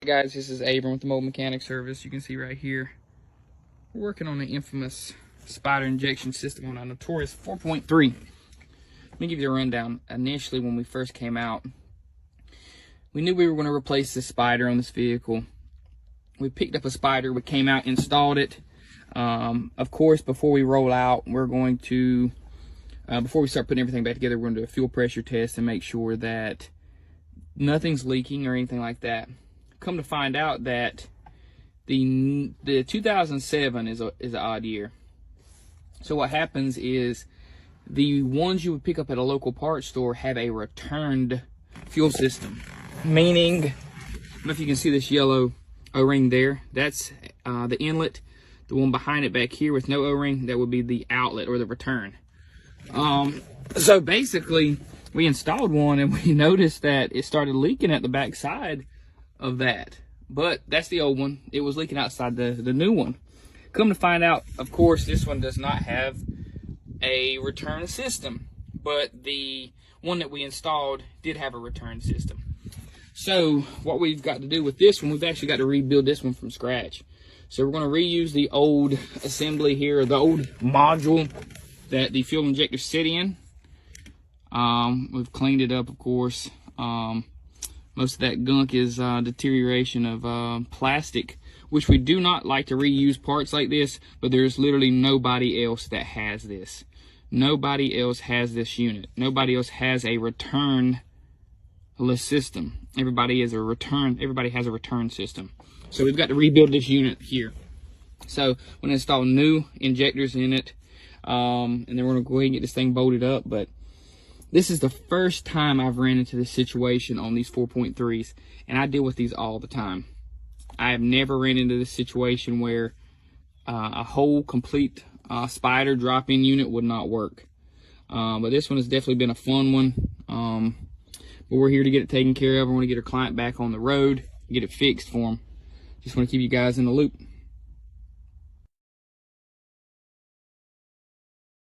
Hey guys, this is Abram with the Mobile Mechanic Service. You can see right here, we're working on the infamous spider injection system on a notorious 4.3. Let me give you a rundown. Initially, when we first came out, we knew we were going to replace this spider on this vehicle. We picked up a spider, we came out, installed it. Of course, before we roll out, we're going to, before we start putting everything back together, we're going to do a fuel pressure test and make sure that nothing's leaking or anything like that. Come to find out that the 2007 is an odd year. So what happens is the ones you would pick up at a local parts store have a returned fuel system. Meaning, I don't know if you can see this yellow O-ring there. That's the inlet. The one behind it back here with no O-ring, that would be the outlet or the return. So basically, we installed one and we noticed that it started leaking at the back side of that. But that's the old one. It was leaking outside the new one. Come to find out, of course, this one does not have a return system. But the one that we installed did have a return system. So what we've got to do with this one, we've actually got to rebuild this one from scratch. So we're going to reuse the old assembly here, the old module that the fuel injectors sit in. We've cleaned it up, of course. Most of that gunk is deterioration of plastic, which we do not like to reuse parts like this, but there's literally nobody else that has this. Nobody else has this unit. Nobody else has a returnless system. Everybody has a return system. So we've got to rebuild this unit here. So we're going to install new injectors in it, and then we're going to go ahead and get this thing bolted up. But this is the first time I've ran into this situation on these 4.3s, and I deal with these all the time. I have never ran into this situation where a whole complete spider drop-in unit would not work. But this one has definitely been a fun one. But we're here to get it taken care of. I want to get our client back on the road, get it fixed for them. Just want to keep you guys in the loop.